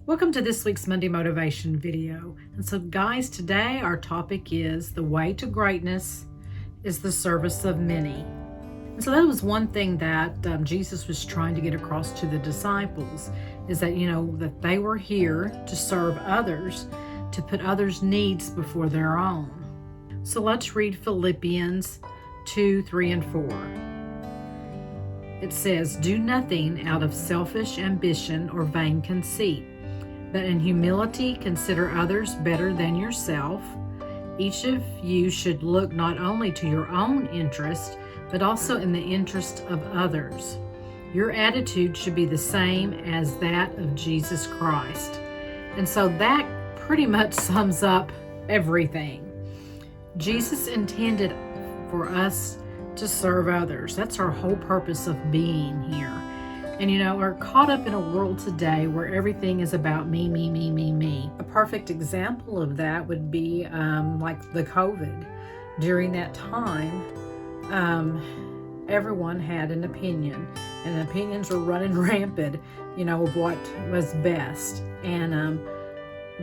Welcome to this week's Monday Motivation video. And so guys, today our topic is the way to greatness is the service of many. And so that was one thing that Jesus was trying to get across to the disciples, is that, that they were here to serve others, to put others' needs before their own. So let's read Philippians 2, 3, and 4. It says, "Do nothing out of selfish ambition or vain conceit, but in humility consider others better than yourself. Each of you should look not only to your own interest, but also in the interest of others. Your attitude should be the same as that of Jesus Christ." And so that pretty much sums up everything. Jesus intended for us to serve others. That's our whole purpose of being here. And we're caught up in a world today where everything is about me, me, me, me, me. A perfect example of that would be like the COVID. During that time, everyone had an opinion, and opinions were running rampant, of what was best. And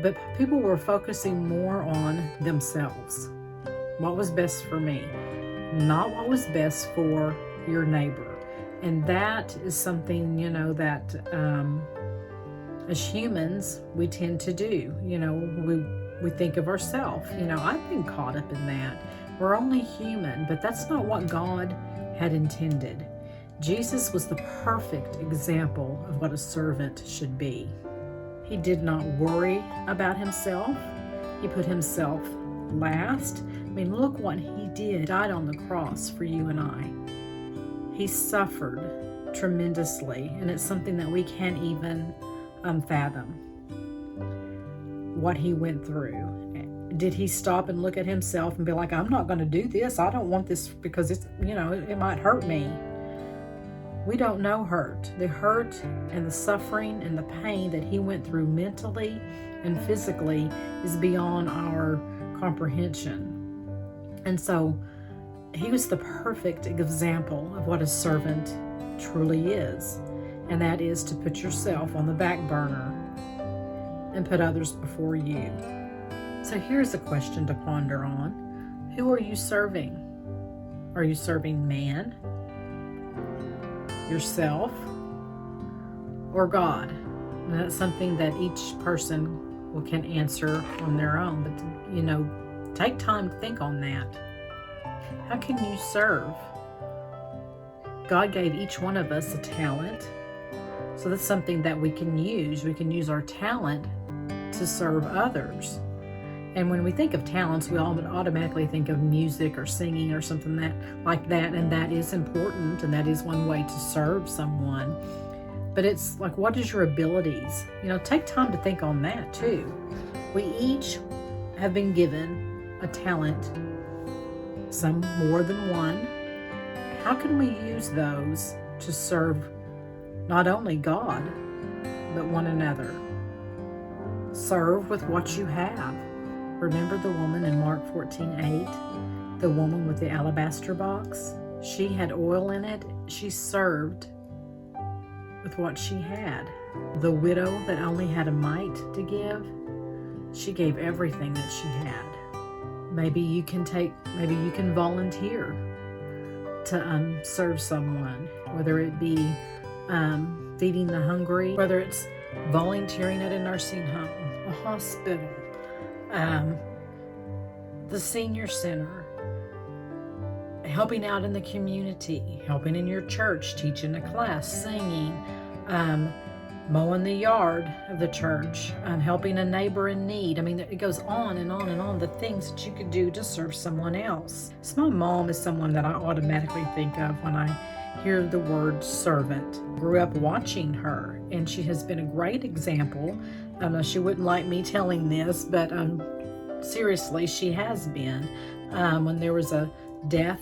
but people were focusing more on themselves. What was best for me, not what was best for your neighbor. And that is something, that as humans, we tend to do. We think of ourselves. I've been caught up in that. We're only human, but that's not what God had intended. Jesus was the perfect example of what a servant should be. He did not worry about himself. He put himself last. Look what he did. He died on the cross for you and I. He suffered tremendously, and it's something that we can't even fathom what he went through. Did he stop and look at himself and be like, I'm not going to do this. I don't want this because it's, it might hurt me. We don't know hurt. The hurt and the suffering and the pain that he went through mentally and physically is beyond our comprehension. And so he was the perfect example of what a servant truly is, and that is to put yourself on the back burner and put others before you. So here's a question to ponder on. Who are you serving? Are you serving man, yourself, or God? And that's something that each person can answer on their own, but take time to think on that. How can you serve? God gave each one of us a talent. So that's something that we can use. We can use our talent to serve others. And when we think of talents, we all automatically think of music or singing or something like that. And that is important, and that is one way to serve someone. But it's like, what is your abilities? Take time to think on that too. We each have been given a talent, some more than one. How can we use those to serve not only God, but one another? Serve with what you have. Remember the woman in Mark 14:8, the woman with the alabaster box? She had oil in it. She served with what she had. The widow that only had a mite to give, she gave everything that she had. Maybe you can volunteer to serve someone, whether it be feeding the hungry, whether it's volunteering at a nursing home, a hospital, the senior center, helping out in the community, helping in your church, teaching a class, singing, mowing the yard of the church, helping a neighbor in need. It goes on and on and on, the things that you could do to serve someone else. So my mom is someone that I automatically think of when I hear the word servant. Grew up watching her, and she has been a great example. She wouldn't like me telling this, but seriously, she has been. When there was a death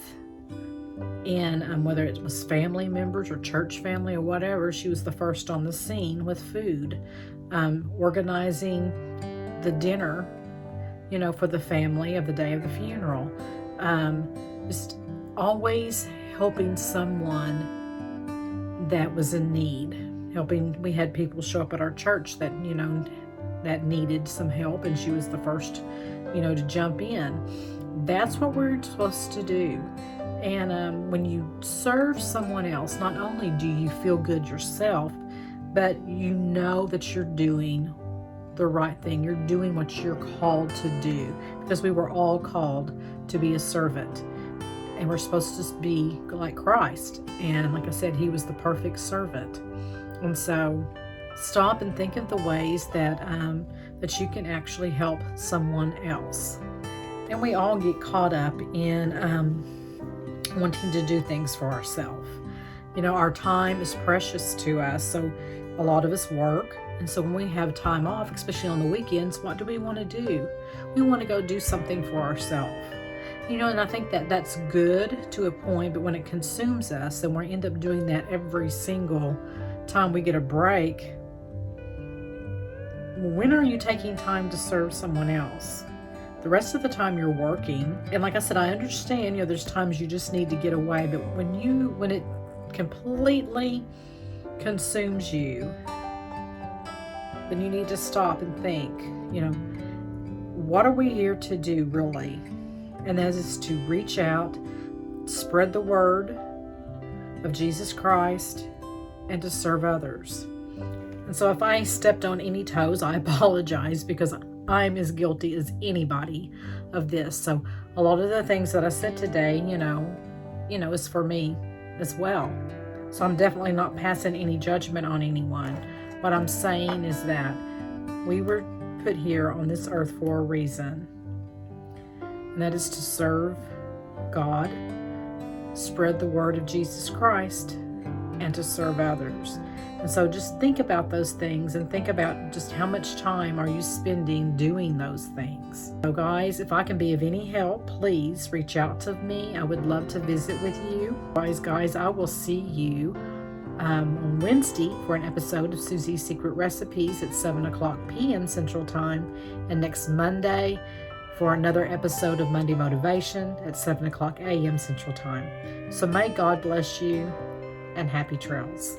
in whether it was family members or church family or whatever, she was the first on the scene with food, organizing the dinner, for the family of the day of the funeral. Just always helping someone that was in need. helping. We had people show up at our church that, that needed some help, and she was the first, to jump in. That's what we're supposed to do. And when you serve someone else, not only do you feel good yourself, but you know that you're doing the right thing. You're doing what you're called to do, because we were all called to be a servant, and we're supposed to be like Christ. And like I said, he was the perfect servant. And so stop and think of the ways that that you can actually help someone else. And we all get caught up in wanting to do things for ourselves. Our time is precious to us, so a lot of us work. And so when we have time off, especially on the weekends, what do we want to do? We want to go do something for ourselves. And I think that that's good to a point, but when it consumes us and we end up doing that every single time we get a break, when are you taking time to serve someone else? The rest of the time you're working. And like I said, I understand, there's times you just need to get away, but when it completely consumes you, then you need to stop and think, what are we here to do really? And that is to reach out, spread the word of Jesus Christ, and to serve others. And so if I stepped on any toes, I apologize, because I'm as guilty as anybody of this. So a lot of the things that I said today, is for me as well. So I'm definitely not passing any judgment on anyone. What I'm saying is that we were put here on this earth for a reason, and that is to serve God, spread the word of Jesus Christ, and to serve others. And so just think about those things, and think about just how much time are you spending doing those things. So guys, if I can be of any help, please reach out to me. I would love to visit with you. Guys, I will see you on Wednesday for an episode of Susie's Secret Recipes at 7 o'clock p.m. Central Time, and next Monday for another episode of Monday Motivation at 7 o'clock a.m. Central Time. So may God bless you, and happy trails.